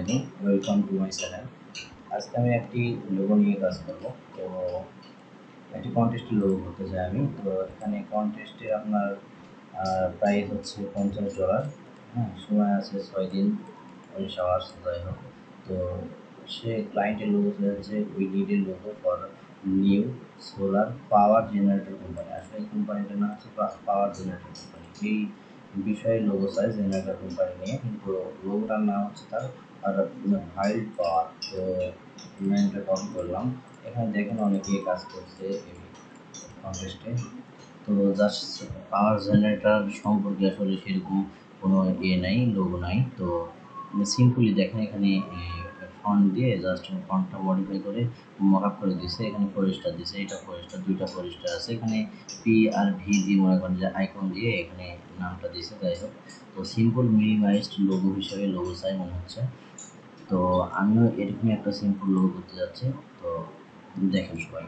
Morning, welcome to my channel. আজকে আমি একটি লোগো নিয়ে কাজ করব। তো একটি কন্টেস্টের লোগো করতে চাই আমি। তো এখানে কন্টেস্টে আপনার প্রাইস হচ্ছে $50। হ্যাঁ, সময় আছে 6 দিন, 19 আওয়ার্স যাই হোক। তো সে ক্লায়েন্টের লোগো হচ্ছে উই নিড এর logo for new solar power generator company. আসলে এই কোম্পানিটার নাম হচ্ছে পাওয়ার জেনারেটর কোম্পানি। এই বিষয়ে লোগো চাই জেনারেটর কোম্পানি নিয়ে, কিন্তু লোগোটার নাম হচ্ছে তার আর ভাইল পাওয়ার। তো নামটা কপি করলাম। এখানে দেখেন অনেকেই কাজ করছে এই কন্টেস্টে। তো জাস্ট পাওয়ার জেনারেটর সম্পর্কে আসলে সেরকম কোনো নাই, লোগো নাই। তো সিম্পলি দেখেন এখানে ফন্ট দিয়ে জাস্ট ফন্টটা মডিফাই করে মকআপ করে দিয়েছে। এখানে ফরেস্টার দিয়েছে, এটা ফরেস্টার, দুইটা ফরেস্টার আছে। এখানে পি আর ভি দিয়ে মনে করেন যে আইকন দিয়ে এখানে নামটা দিয়েছে। যাই হোক, তো সিম্পল মিনিমাইজড লোগো হিসেবে লোগো চাই মনে হচ্ছে। তো আমিও এরকমই একটা সিম্পল লোগো করতে যাচ্ছি। তো দেখেন সবাই,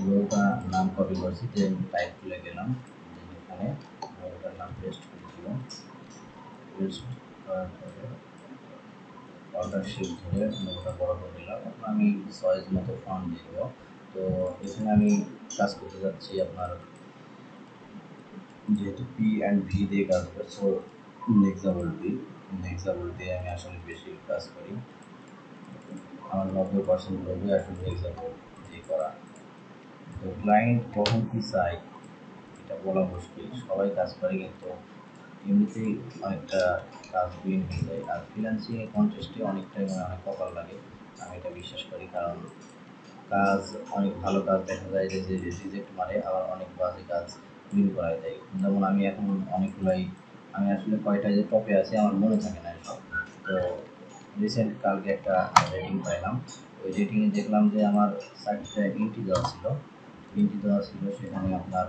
লোগোটা নাম কপি করছি, দেন টাইপ খুলে গেলাম, এখানে লোগোটার নাম পেস্ট করে দিলাম। পেস্ট করার পরে অল্টার শিফট ধরে লোগোটা বড় করে দিলাম। এখন আমি সাইজ মতো ফন্ট দিয়ে দেবো। তো এখানে আমি কাজ করতে যাচ্ছি আপনার, যেহেতু পি অ্যান্ড ভি দিয়ে কাজ করে, সো নেক্সাবল দিয়ে আমি আসলে বেশি কাজ করি। আমার 90% লোগো আসলে নেক্সাবল দিয়ে করা। তো ক্লায়েন্ট কখন কি চাই এটা বলা মুশকিল। সবাই কাজ করে, কিন্তু এমনিতেই অনেকটা কাজ উইন হয়ে যায়। আর ফ্রিল্যান্সিং এ কন্টেস্টে অনেকটাই অনেক কপাল লাগে, আমি এটা বিশ্বাস করি। কারণ কাজ অনেক ভালো কাজ দেখা যায় যে রিজেক্ট মারে, আবার অনেক বাজে কাজ উইন করায় দেয়। যেমন আমি এখন অনেকগুলাই, আমি আসলে কয়টা যে টপে আছে আমার মনে থাকে না সব। তো রিসেন্ট কালকে একটা রেটিং পাইলাম। ওই রেটিংয়ে দেখলাম যে আমার 4টা ইন্টি দেওয়া ছিল, সেখানে আপনার,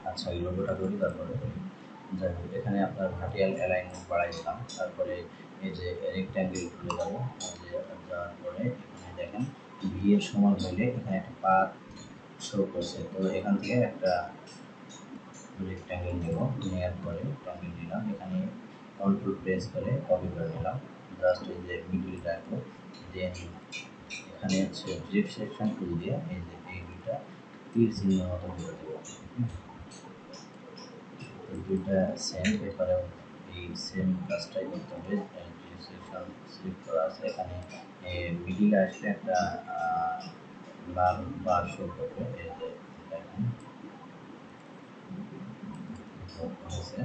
আচ্ছা এই লোগোটা করি তারপরে যাই হোক, এখানে আপনার ভার্টিক্যাল অ্যালাইনমেন্ট বাড়াই দিলাম। তারপরে এই যে রেক্ট্যাঙ্গেল খুলে যাবো, যে যাওয়ার পরে এখানে দেখেন ভি এর সমান হইলে এখানে একটা পাথ শো করছে। তো এখান থেকে একটা রেক্ট্যাঙ্গেল নেব, নেওয়ার পরে রেক্ট্যাঙ্গেল নিলাম, এখানে কন্ট্রোল প্রেস করে কপি করে নিলাম। জাস্ট এই যে মিডিল রাখবো, দেন এখানে হচ্ছে ডিরেক্ট সিলেকশন টুল দিয়ে এই যে এই দুইটা তীর চিহ্ন মতো করে দেবো। দুইটা সেম পেপারেও এই সেম কাজটাই করতে হবে। সিলেকশন সিলেক্ট করা আছে, এখানে মিডিলে আসলে একটা লাল বার শো করবে। এই যে দেখেন হয়েছে।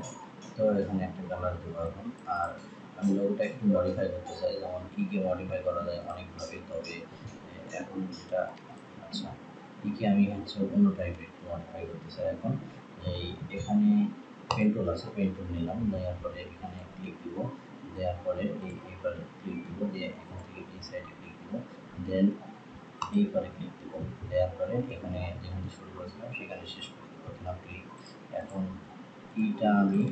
তো এখানে একটা কালার দেবো এখন। আর আমি লোগোটা একটু মডিফাই করতে চাই, যেমন কি মডিফাই করা যায় অনেকভাবে। তবে এখন যেটা, আচ্ছা আমি হচ্ছে অন্য টাইপের একটু মডিফাই করতে চাই এখন। এই এখানে পেন্টুল আছে, পেন্টুল নিলাম, নেওয়ার পরে এখানে ক্লিক দিব, দেওয়ার পরে এইবারে ক্লিক দিব, দিয়ে এখান থেকে এই সাইডে ক্লিক দিব, দেন এইবারে ক্লিক দিব, দেওয়ার পরে এখানে যেখানে শুরু করেছিলাম সেখানে শেষ করে দেবো। ক্লিক। এখন ইটা আমি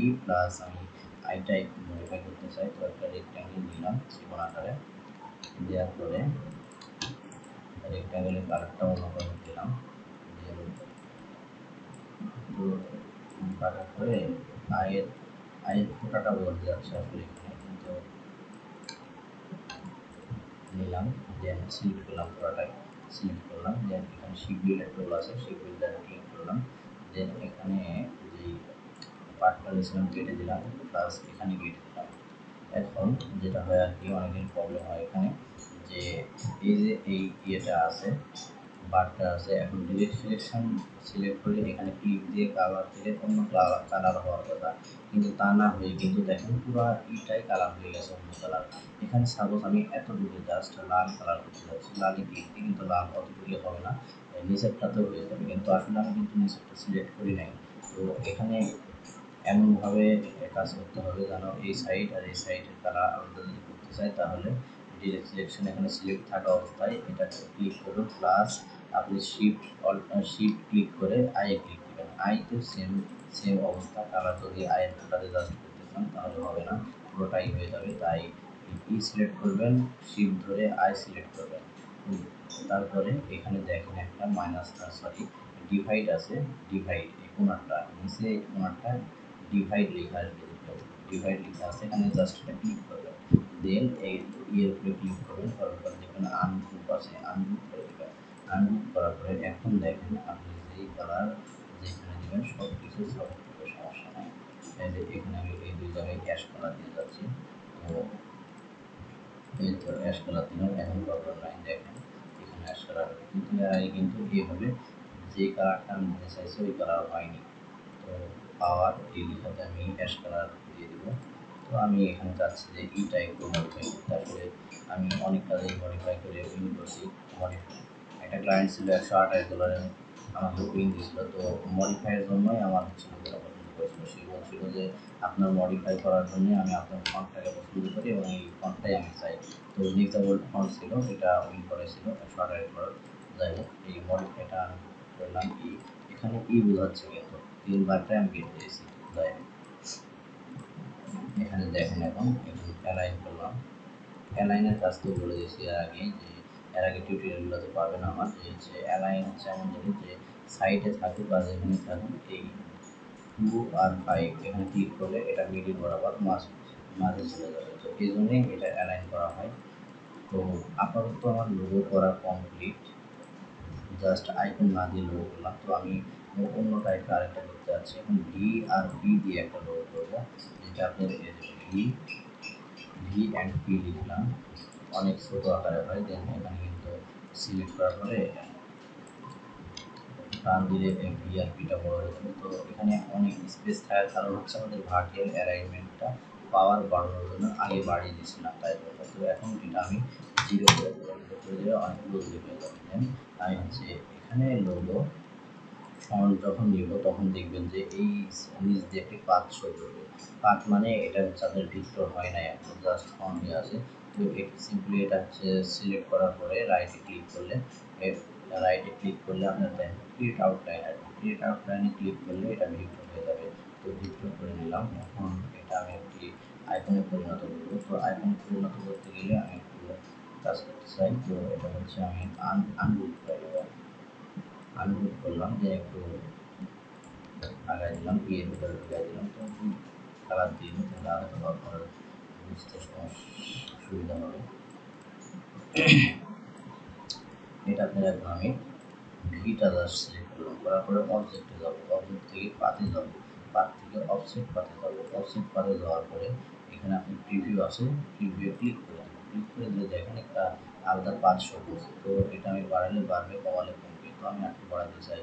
ই প্লাস আমি আইটা একটু মডিফাই করতে চাই। তো একটা রেক্ট্যাঙ্গেল নিলাম জীবন আকারে, দেওয়ার পরে রেক্ট্যাঙ্গেলের কালারটা অন্যরকম দিলাম। তো কাটার পরে আয়ের ফোটাটা বলতে যাচ্ছে আসলে এখানে, কিন্তু নিলাম, দেন সিলেক্ট করলাম, পুরোটাই সিলেক্ট করলাম। দেন এখানে শিপ বিল্ডার টুল আছে, শিপ বিল্ডারে ক্লিক করলাম। দেন এখানে যেই পার্টটা নিয়েছিলাম কেটে দিলাম, প্লাস এখানে কেটে দিলাম। এখন যেটা হয় আর কি, অনেকের প্রবলেম হয় এখানে, যে এই যে এই ইয়েটা আছে, বারটা আছে, এখন ডিরেক্ট সিলেকশন সিলেক্ট করে এখানে ক্লিক দিয়ে কালার থেকে অন্য কালার হওয়ার কথা, কিন্তু তা না হয়ে কিন্তু দেখেন পুরো ইটাই কালার হয়ে গেছে অন্য কালার। এখানে সাপোজ আমি এতটুকু জাস্ট লাল কালার করতে যাচ্ছি, লালই ক্লিক দিই, কিন্তু লাল অতটুকু হবে না, নিচেরটাতেও হয়ে যাবে, কিন্তু আসলে আমি কিন্তু নিচেরটা সিলেক্ট করি নাই। তো এখানে এমনভাবে কাজ করতে হবে যেন এই সাইড আর এই সাইডের কালার আলাদা যদি করতে চাই, তাহলে ডিরেক্ট সিলেকশন এখানে সিলেক্ট থাকা অবস্থায় এটা ক্লিক করুন, প্লাস আপনি শিফট ক্লিক করে আই এ ক্লিক দেবেন। আইতে সেম অবস্থা, কালার যদি আয়ের ফোটাতে জাস্ট করতে চান তাহলে হবে না, পুরোটাই হয়ে যাবে। তাই সিলেক্ট করবেন, শিফট ধরে আই সিলেক্ট করবেন। তারপরে এখানে দেখেন একটা মাইনাস, সরি ডিভাইড আছে, ডিভাইড এই কোণারটা নিচে, কোণারটা ডিভাইড লেখা আসবে, ডিভাইড লেখা আছে, এখানে জাস্ট এটা ক্লিক করবেন। দেন এই এর উপরে ক্লিক করবেন, করার পরে যেখানে আনগ্রুপ আছে আনগ্রুপ করে দেবেন। আনগ্রুপ করার পরে এখন দেখেন আপনি যেই কালার যেখানে দিবেন সব কিছু সাপোর্ট করবে, সমস্যা নাই। এই যে এখানে আমি এই দুই জায়গায় অ্যাশ কালার দিয়ে যাচ্ছি, তো এই তো অ্যাশ কালার দিলাম, এখন প্রবলেম নাই। দেখেন এখানে অ্যাশ কালার, কিন্তু এর আগে কিন্তু এইভাবে যে কালারটা আমি দিতে চাইছি ওই কালার হয়নি। তো পাওয়ার এই লেখাতে আমি অ্যাশ কালার দিয়ে দিব। তো আমি এখানে চাচ্ছি যে এইটা একটু মডিফাই করতে। আসলে আমি অনেক কাজেই মডিফাই করে উইন করছি। মডিফাই একটা ক্লায়েন্ট ছিল $128 আমাকে উইন দিয়েছিল, তো মডিফাইয়ের জন্যই আমার হচ্ছে লোকেরা পছন্দ করেছিল। সে বলছিল যে আপনার মডিফাই করার জন্য আমি আপনার ফন্টটাকে পছন্দ করি এবং এই ফন্টটাই আমি চাই। তো নিউজেবল ফন্ট ছিল, এটা উইন করেছিল $128। যাই হোক, এই মডিফাইটা আমি করলাম কি, এখানে বোঝাচ্ছে কিন্তু 3 বারটাই আমি কেটে দিয়েছি। যাই হোক, এখানে দেখেন এখন অ্যালাইন করলাম। অ্যালাইনের কাজ তো বলে দিয়েছি এর আগে, যে এর আগে টিউটোরিয়ালগুলোতে পাবেন আমার, যে হচ্ছে অ্যালাইন হচ্ছে এমন জিনিস যে সাইডে থাকুক বা যেখানে থাকুক, এই 2 আর 5 এখানে ক্লিক করলে এটা মিডিল বরাবর মাঝে চলে যাবে। তো এই জন্যই এটা অ্যালাইন করা হয়। তো আপাতত আমার লোগো করা কমপ্লিট, জাস্ট আইকন না দিয়ে লোগো করলাম। তো আমি অন্য টাইপের আরেকটা করতে যাচ্ছি। এখন ভি আর পি দিয়ে একটা লোগো করবো, যেটা আপনার ভি অ্যান্ড পি লিখলাম, অনেক ছোট আকারে হয়। দেন এখানে কিন্তু সিলেক্ট করার পরে টান দিলে ভি আর পিটা বড় হয়ে যাবে। তো এখানে অনেক স্পেস থাকার কারণ হচ্ছে আমাদের ভার্টিক্যাল অ্যালাইনমেন্টটা পাওয়ার বাড়ানোর জন্য আগে বাড়িয়ে দিয়েছিলাম, তাই জন্য। তো এখন এটা আমি 0 করে দেবো, করে দিলে অনেক ক্লোজলি হয়ে যাবে। দেন আমি হচ্ছে এখানে লোগো ফন্ট যখন নিব তখন দেখবেন যে এই নিচ দিয়ে একটি পাথ শো করবে। পাথ মানে এটা হচ্ছে আপনার ভিক্টর হয় না, এখন জাস্ট ফন্ট দেওয়া আছে। তো সিম্পলি এটা হচ্ছে সিলেক্ট করার পরে রাইটে ক্লিক করলে আপনার দেন ক্রিয়েট আউটলাইন আসবে। ক্রিয়েট আউটলাইনে ক্লিক করলে এটা ভিক্টর হয়ে যাবে। তো ভিক্টর করে নিলাম। এখন এটা আমি একটি আইকনে পরিণত করবো। তো আইকনে পরিণত করতে গেলে আমি একটু কাজ করতে চাই। তো এটা হচ্ছে আমি আনগ্রুপ করে দেবো। আনগ্রুপ করলাম, যে একটু আগায় দিলাম, এর ভিতরে ঢুকাই দিলাম। তো কালার দিয়ে দিই, তাহলে আলাদা আপনার বুঝতে সুবিধা হবে। এটাতে এখন আমি ভিটা জাস্ট সিলেক্ট করলাম, করার পরে অবজেক্টে যাবো, অবজেক্ট থেকে পাতে যাবো, পাত থেকে অফসেট পাতে যাবো, অফসেট পাতে যাওয়ার পরে এখানে আপনি প্রিভিউ আছে, প্রিভিউ ক্লিক করে দেবো। ক্লিক করে দিলে দেখেন একটা আলাদা পাত শো করছে। তো এটা আমি বাড়ালে বাড়বে, কমালে কমবে। তো আমি একটু বাড়াতে চাই,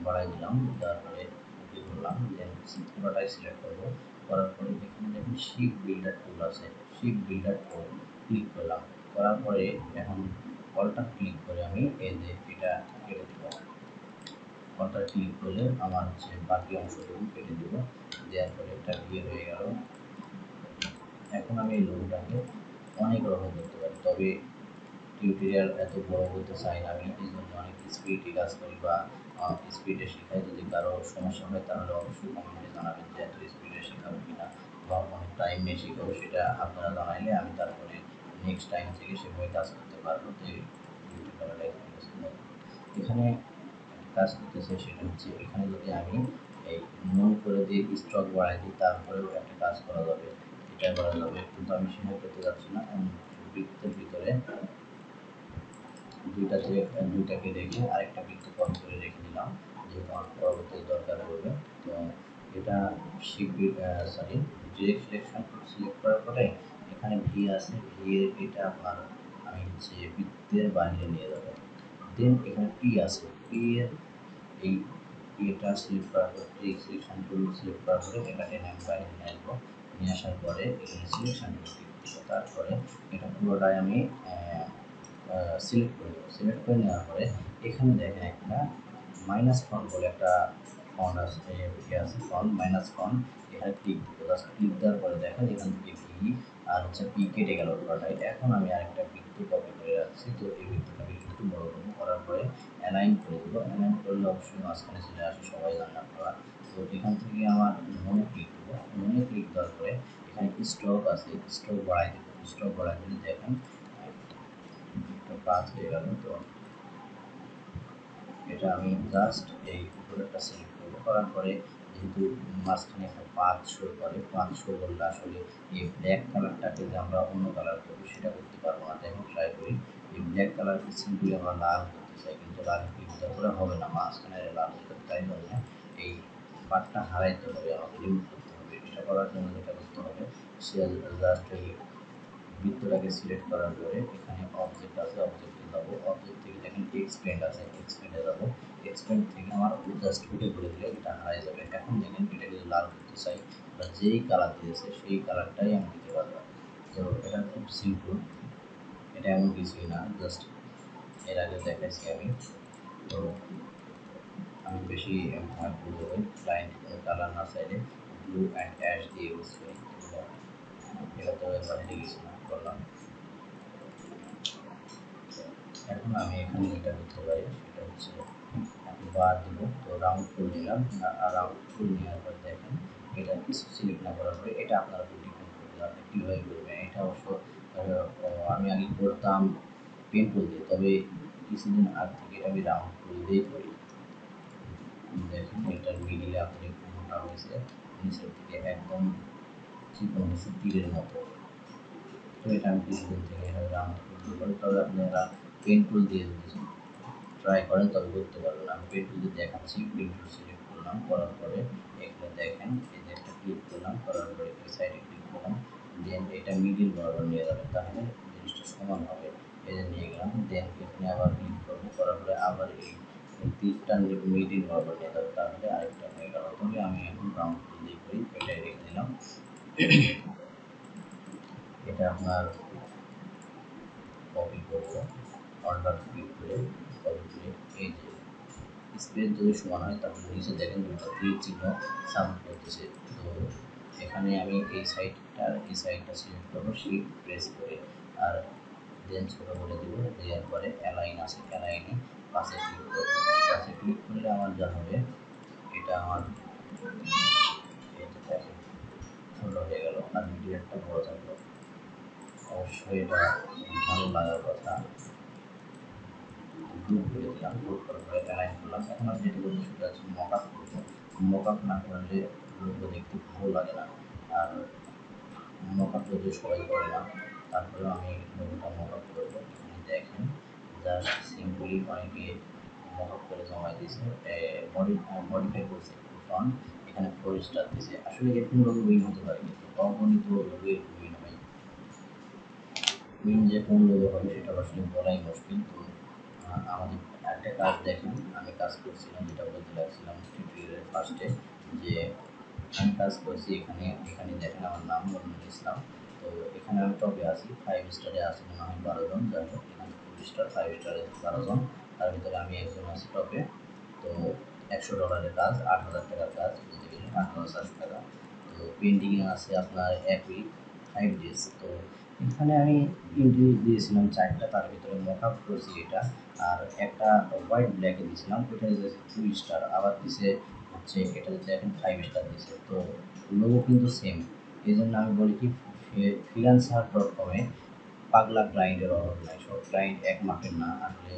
বাড়াই দিলাম। তারপরে ওকে করলাম, দেন পুরোটাই সিলেক্ট করবো। করার পরে এখানে দেখুন শিপ বিল্ডার টুল আছে, শিপ বিল্ডার টুল ক্লিক করলাম। করার পরে এখন অলটা ক্লিক করে আমি এই যে এটা কেটে দিব। অলটা ক্লিক করলে আমার হচ্ছে বাকি অংশটুকু কেটে দিব। দেওয়ার পরে এটা বিয়ে হয়ে গেল। এখন আমি এই লোগোটাকে অনেক রকম করতে পারি, তবে টিউটোরিয়াল এত বড় করতে চাই না আমি, এই জন্য অনেক স্পিডে কাজ করি বা স্পিডে শেখাই। যদি কারো সমস্যা হয় তাহলে অবশ্যই কমেন্টে জানাবেন যে এত স্পিডে শেখাবো কিনা বা অনেক টাইম নিয়ে শেখাবো, সেটা আপনারা জানাইলে আমি তারপরে নেক্সট টাইম থেকে সেভাবে কাজ করতে পারবো। যে এখানে কাজ করতেছে সেটা হচ্ছে, এখানে যদি আমি এই মন করে দিয়ে স্টক বাড়াই দিই তারপরেও একটা কাজ করা যাবে, এটা করা যাবে। কিন্তু আমি সেটা করতে যাচ্ছি না। বৃত্তের ভিতরে দুইটাকে রেখে আরেকটা বৃত্ত কপি করে রেখে দিলাম, যেহেতু আমার পরবর্তী দরকার পড়বে। তো এটা শিখবি, সরি, ডিরেক্ট সিলেকশন সিলেক্ট করার পরে এখানে ভি আছে, ভি এর এটা আমার আমি হচ্ছে বৃত্তের বাইরে নিয়ে যাবো। দেন এখানে পি আছে, পি এর এই এটা সিলেক্ট করার পর সিলেকশন টুল সিলেক্ট করার পরে এটা টেনে আমি বাইরে নিয়ে আসবো। নিয়ে আসার পরে এখানে সিলেকশন টুল ক্লিক দিব। তারপরে এটা পুরোটাই আমি সিলেক্ট করে দেবো। সিলেক্ট করে নেওয়ার পরে এখানে দেখেন একটা মাইনাস ফন্ট বলে একটা ফন্ট আছে, ফন্ট মাইনাস ফন্ট, এখানে ক্লিক দিব। জাস্ট ক্লিক দেওয়ার পরে দেখেন এখান থেকে ভি আর হচ্ছে পি কেটে গেল পুরোটাই। এখন আমি আরেকটা বৃত্ত কপি করে রাখছি, তো এই বৃত্তটাকে একটু বড় করবো, করার পরে অ্যালাইন করে দেবো। অ্যালাইন করলে অবশ্যই মাঝখানে চলে আসে, সবাই জানেন আপনারা। তো এখান থেকে আমার মনে ক্লিক দেবো, মনে ক্লিক দেওয়ার পরে এখানে স্ট্রোক আছে, স্ট্রোক বাড়াই দেবো। স্ট্রোক বাড়াই দিলে দেখেন একটা কাজ হয়ে গেল। তো এটা আমি জাস্ট এই উপরেরটা সিলেক্ট করবো, করার পরে যেহেতু মাঝখানে একটা পাথ শো করে, পাথ শো করলে আসলে এই ব্ল্যাক কালারটাকে যে আমরা অন্য কালার করবো সেটা করতে পারবো না। দেখুন ট্রাই করি, এই ব্ল্যাক কালারকে সিম্পলি আমরা লাল করতে চাই, কিন্তু লাল ক্লিক করে হবে না, মাঝখানে লাল হয়ে যাবে। তাই জন্য এই পার্টটা হারাইতে হবে, আমাকে রিমুভ করতে হবে। এটা করার জন্য যেটা করতে হবে, সে জাস্ট এই বৃত্তটাকে সিলেক্ট করার পরে এখানে অবজেক্ট আছে, অবজেক্টে যাবো, অবজেক্ট থেকে দেখেন এক্সপেন্ড আছে, এক্সপেন্ডে যাবো, এক্সপেন্ড থেকে আমার জাস্ট উঠে করে দিলে এটা হারাই যাবে। এখন দেখেন এটা যদি লাল করতে চাই বা যেই কালার দিয়েছে সেই কালারটাই আমি দিতে পারবো। তো এটা খুব সিম্পল, এটা এমন কিছুই না, জাস্ট এর আগে দেখাইছি আমি। তো আমি বেশি ভয় করবো ক্লায়েন্ট কোনো কালার না চাইলে ব্লু অ্যান্ড অ্যাশ দিয়ে ইউজ করি। এটা তো বাইরে কিছু না করলাম। এখন আমি এখানে যেটা করতে পারি সেটা হচ্ছে বার দিব, তো রাউন্ড টুল নিলাম, আর রাউন্ড টুল নেওয়ার পর দেখেন এটা কিছু সিলেক্ট না করার পরে এটা আপনার উপর ডিপেন্ড করবে আপনি কীভাবে করবেন। এটা অবশ্য আমি আগে করতাম পেন টুল দিয়ে, তবে কিছুদিন আগ থেকে এটা আমি রাউন্ড টুল দিয়েই করি। দেখেন এটার মিডিলে আপনি একটু মোটা হয়েছে, নিচের দিকে একদম চিকন হয়েছে তীরের মতো। তো এটা আমি কিছুদিন থেকে রাউন্ড টুল করি, তবে আপনারা পেন টুল দিয়ে যদি ট্রাই করেন তবে করতে পারবেন। আমি পেন টুল দিয়ে দেখাচ্ছি, পেন টুল সিলেক্ট করলাম, করার পরে এখানে দেখেন এই যে একটা ক্লিক করলাম, করার পরে এই সাইডে ক্লিক করলাম, দেন এটা মিডিল বরাবর নিয়ে যাবেন, তাহলে জিনিসটা সমান হবে। এই যে নিয়ে গেলাম, দেন এখানে আবার ক্লিক করবো, করার পরে আবার এই তীরটা মিডিল বরাবর নিয়ে যাবে, তাহলে আরেকটা হয়ে গেল। তবে আমি এখন রাউন্ড টুল দিয়ে করি, এটাই রেখে দিলাম। এটা আপনার কপি করবো, অর্ডার ক্লিক করে কপি করে এই যে স্পেস যদি সমান হয় তাহলে নিচে দেখেন দুটো তীর চিহ্ন সাবমিট করতেছে। তো এখানে আমি এই সাইডটা সিলেক্ট করবো শিফট প্রেস করে, আর দেন ছোটো করে দেবো, দেওয়ার পরে অ্যালাইন আছে, অ্যালাইনে পাশে ক্লিক করবো। পাশে ক্লিক করলে আমার যা হবে, এটা আমার এটা দেখেন ছোটো হয়ে গেল আর মিডিয়ারটা বড় থাকলো। অবশ্যই এটা ভালো লাগার কথা। গ্রুপ করে দিলাম, গ্রুপ করার পরে অ্যালাইন করলাম। এখন আমি যেটা করবো সেটা হচ্ছে মক আপ করবো। মক আপ না করলে লোগো দেখতে ভালো লাগে না, আর মক আপ যদি সবাই করে না, তারপরেও আমি লোগোটা মক আপ করবো। এখানে দেখেন জাস্ট সিম্পলি অনেকে মক আপ করে জমা দিয়েছে, মডিফাই করছে একটু ফন্ট, এখানে 4 স্টার দিয়েছে। আসলে এরকম লোগো উইন হতে পারে, কিন্তু অগণিত লোগো এরকম উইন হয়। উইন যে কোন লোগো হবে সেটা আসলে বলাই মুশকিল। তো আমাদের একটা কাজ দেখেন, আমি কাজ করছিলাম যেটা বলতে লাগছিলাম টিউটোরিয়ালের ফার্স্টে, যে আমি কাজ করছি এখানে, এখানে দেখেন আমার নাম মনিরুল ইসলাম। তো এখানে আমি টপে আছি, 5 স্টারে আছি মনে হয় 12 জন, যাই হোক এখানে 4 স্টার, 5 স্টারে 12 জন, তার ভিতরে আমি একজন আছি টপে। তো $100 কাজ, 8,000 টাকার কাজ, বলতে গেলে 8,400 টাকা। তো পেন্ডিংয়ে আছে আপনার 1 উইক 5 ডেজ। তো এখানে আমি ইন্টারভিউ দিয়েছিলাম 4টা, তার ভিতরে মক আপ করছি এটা, আর একটা হোয়াইট ব্ল্যাকে দিয়েছিলাম, ওইটা দিয়েছে 2 স্টার, আবার দিছে হচ্ছে এটা দেখেন 5 স্টার দিয়েছে। তো লোগো কিন্তু সেম। এই জন্য আমি বলি কি, freelancer.com-এ পাগলা ক্লায়েন্টের অভাব নাই, সব ক্লায়েন্ট এক মাপের না, আসলে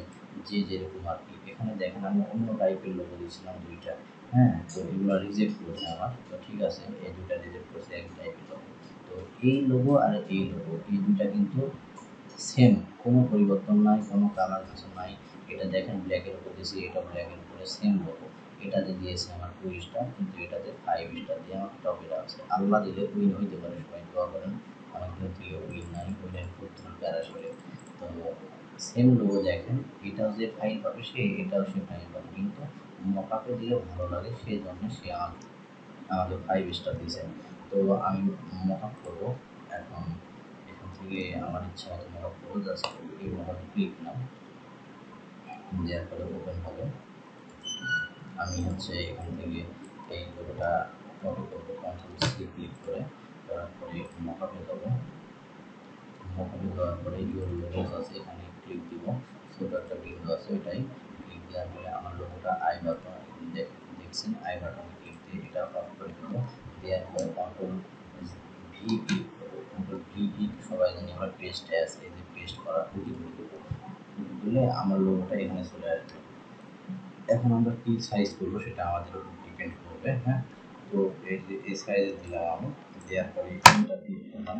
যে যেরকম আর কি। এখানে দেখেন আমি অন্য টাইপের লোগো দিয়েছিলাম 2টা, হ্যাঁ, তো এগুলো রিজেক্ট করেছে আমার। তো ঠিক আছে, এই 2টা রিজেক্ট করেছে, এক টাইপের লোগো। তো এই লোগো আর এই লোগো, এই 2টা কিন্তু সেম, কোনো পরিবর্তন নাই, কোনো কালার কিছু নাই। এটা দেখেন ব্ল্যাকের উপর দিয়েছি, এটা ব্ল্যাকের উপরে সেম লোগো। এটাতে দিয়েছে আমার 2 স্টার, কিন্তু এটাতে 5 স্টার দিয়ে আমাকে টপে রাখছে। আল্লাহ দিলে উইন হইতে পারে, সবাই দোয়া করেন। আমার কিন্তু উইন নাই, উইনের করতে হবে আসলে। তো সেম লোগো দেখেন, এটাও যে ফাইল পাবে সে, এটাও সে ফাইল পাবে, কিন্তু মকাপে দিলে ভালো লাগে, সেই জন্য সে আমাকে 5 স্টার দিয়েছে। তো আমি মকআপ করবো এখন, এখান থেকে আমার ইচ্ছা মতো মকআপ করবো। জাস্ট এই মকআপে ক্লিক দিলাম, দেওয়ার পরে ওপেন হবে। আমি হচ্ছে এখান থেকে এই লোগোটা কপি করবো, কন্ট্রোল-C ক্লিক করে, করার পরে মকআপে যাবো। মকআপে যাওয়ার পরে ইউর লোগোস আছে, এখানে ক্লিক দিব, ছোটো একটা বিন্দু আছে ওইটাই ক্লিক দেওয়ার পরে আমার লোগোটা আই বাটন দেখছেন, আই বাটনে ক্লিক দিয়ে এটা অফ করে দেবো। দেওয়ার পরে কন্ট্রোল-V ক্লিক করবো, কন্ট্রোল-V সবাই জানি আমরা পেস্ট অ্যাজ, এই যে পেস্ট করা ওটি করে দেবো, ওটি দিলে আমার লোগোটা এখানে চলে আসবে। এখন আমরা কি সাইজ করবো সেটা আমাদের উপর ডিপেন্ড করবে, হ্যাঁ। তো এই যে এই সাইজে দিলাম আমি, দেওয়ার পরে এন্টার ক্লিক করলাম,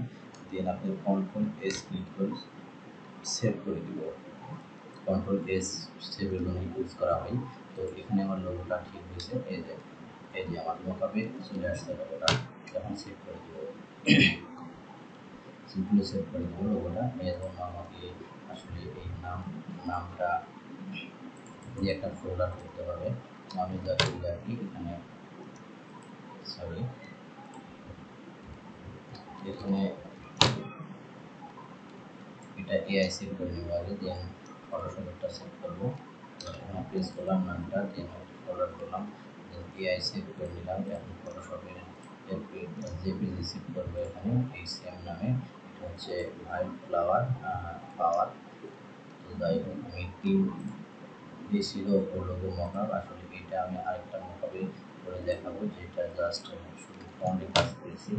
দেন আপনি কন্ট্রোল এস ক্লিক করে সেভ করে দিব। কন্ট্রোল এস সেভের জন্য ইউজ করা হয়। তো এখানে আমার লোগোটা ঠিক হয়েছে, এই যে আমার মোকাবে চলে আসছে লোগোটা। যখন সেভ করে দিব, সিম্পলি সেভ করে দেবো লোগোটা। এর জন্য আমাকে আসলে এই নামটা দিয়ে একটা ফোল্ডার করতে হবে। আমি যা করি আর কি, এখানে সরি এখানে এটা এআই সেভ করে নেবো আগে, দেন ফটোশপটা সেভ করবো। এখানে প্রেস করলাম নামটা, দেন ফোল্ডার করলাম, দেন এআই সেভ করে নিলাম। এখন ফটোশপের জেপিজি সেভ করবো এখানে এই সেম নামে। এটা হচ্ছে হোয়াইট ফ্লাওয়ার পাওয়ার। তো যাই হোক, আমি তিন ছিল লোগো মকআপ, আসলে এটা আমি আরেকটা মকআপে করে দেখাবো, যেটা জাস্ট শুধু ফন্টে কাজ করেছি।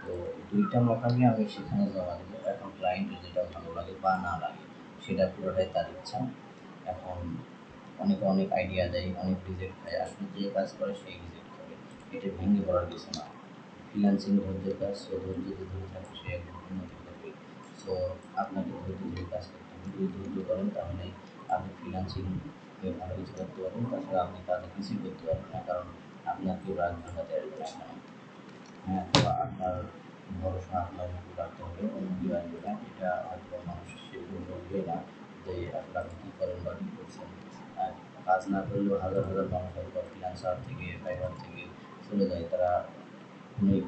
তো দুইটা মকআপই আমি সেখানে জমা দেবো। এখন ক্লায়েন্টের যেটা ভালো লাগে বা না লাগে সেটা পুরোটাই তার ইচ্ছা। এখন অনেকে অনেক আইডিয়া দেয়, অনেক রিজেক্ট খায়, আসলে যে কাজ করে সেই রিজেক্ট করে, এটা ভেঙে পড়ার কিছু না। ফ্রিল্যান্সিং ধৈর্যের কাজ, সো ধৈর্য যদি ধরে থাকে সে একজন উন্নতি করবে। সো আপনাকে ধৈর্য ধরে কাজ করতে হবে, যদি ধৈর্য করেন তাহলে আপনি ফ্রিল্যান্সিং ভালো কিছু করতে পারবেন। তাছাড়া আপনি কাজে কিছুই করতে পারবেন না, কারণ আপনার কেউ রাগ ভাঙাতে আসবে না এখানে। হ্যাঁ, তো আপনার ভরসা আপনার উপর রাখতে হবে, অন্য কেউ আসবে না। এটা হয়তো মানুষ সেরকম বলবে না যে আসলে আপনি কী করেন বা কী করছেন। কাজ না করলেও হাজার হাজার মানুষ হয়তো ফ্রিল্যান্সার থেকে ফাইবার থেকে চলে যায়। তারা অনেক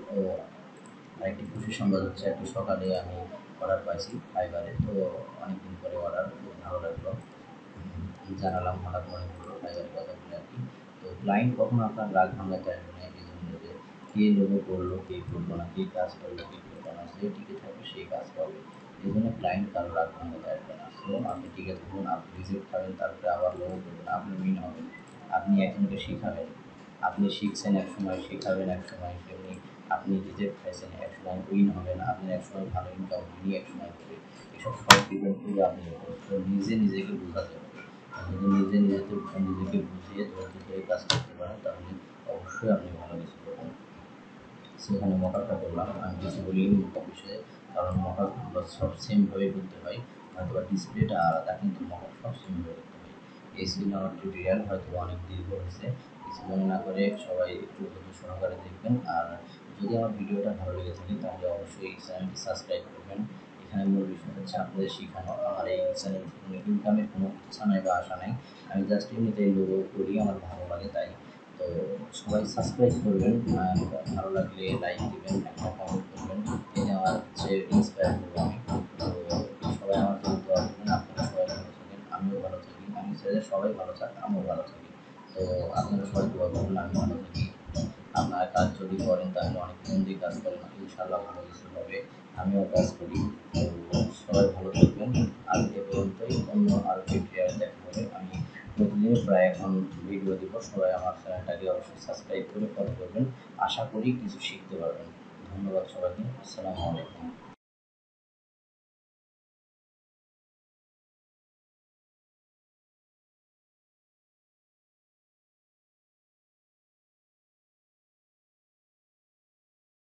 আরেকটি খুশির সংবাদ হচ্ছে, একটু সকালে আমি অর্ডার পাইছি ফাইবারে। তো অনেকদিন পরে অর্ডার, খুব ভালো লাগলো। জানালাম, হঠাৎ মনে পড়লো ফাইবারের কথা বলে আর কি। তো ক্লায়েন্ট কখনো আপনার রাগ ভাঙাতে আসবে না, এই জন্য যে কে লোগো করলো কে করলো না, কে কাজ করলো কে করলো না, যে টিকে থাকবে সেই কাজ পাবে। এই জন্য ক্লায়েন্ট কারো রাগ ভাঙাতে আসবে না। সো আপনি টিকে থাকুন, আপনি রিজেক্ট খাবেন, তারপরে আবার লোগো করবেন, আপনি উইন হবেন। আপনি একজনকে শেখাবেন, আপনি শিখছেন এক সময়, শেখাবেন এক সময়, সেমনি আপনি রিজেক্ট খাইছেন এক সময়, উইন হবেন, আপনার এক সময় ভালো ইনকাম উনি এক সময় হবে। এসব সব ডিপেন্ড করবে আপনি নিজে নিজেকে বোঝাতে হবে। যদি নিজেকে বুঝিয়ে ধৈর্য ধরে কাজ করতে পারেন তাহলে অবশ্যই আপনি ভালো কিছু করবেন। সেখানে মকআপটা করলাম, আমি কিছু বলিনি মকআপ বিষয়ে, কারণ মকআপগুলো সব সেমভাবে করতে হয়, হয়তো বা ডিসপ্লেটা আলাদা কিন্তু মকআপ সব সেমভাবে করতে হয়। এই ছিল আমার টিউটোরিয়াল, হয়তো অনেক দীর্ঘ হয়েছে, কিছু মনে না করে সবাই একটু ধৈর্য সহকারে দেখবেন। আর যদি আমার ভিডিওটা ভালো লেগে থাকে তাহলে অবশ্যই এই চ্যানেলটি সাবস্ক্রাইব করবেন। এখানে মূল বিষয় হচ্ছে আপনাদের শেখানো। আমার এই চ্যানেল থেকে কোনো ইনকামের কোনো ইচ্ছা নাই বা আশা নাই, আমি জাস্ট এমনিতেই লোগো করি, আমার ভালো লাগে তাই। তো সবাই সাবস্ক্রাইব করবেন, ভালো লাগলে লাইক দিবেন, একটা কমেন্ট করবেন, এতে আমার হচ্ছে ইন্সপায়ার হবো আমি। তো সবাই আমার জন্য দোয়া করবেন, আপনারা সবাই ভালো থাকেন, আমিও ভালো থাকি, আমি চাই যে সবাই ভালো থাক, আমিও ভালো থাকি। তো আপনারা সবাই দোয়া করবেন আমি ভালো থাকি। আপনারা কাজ যদি করেন তাহলে অনেক মন দিয়ে কাজ করেন, ইনশাল্লাহ ভালো কিছু হবে। আমিও কাজ করি। তো সবাই ভালো থাকবেন। আজ এ পর্যন্তই, অন্য আরও টিউটোরিয়াল দেখা হবে। আমি প্রতিদিন প্রায় এখন ভিডিও দিব, সবাই আমার চ্যানেলটাকে অবশ্যই সাবস্ক্রাইব করে ফলো করবেন। আশা করি কিছু শিখতে পারবেন। ধন্যবাদ সবাইকে, আসসালামু আলাইকুম।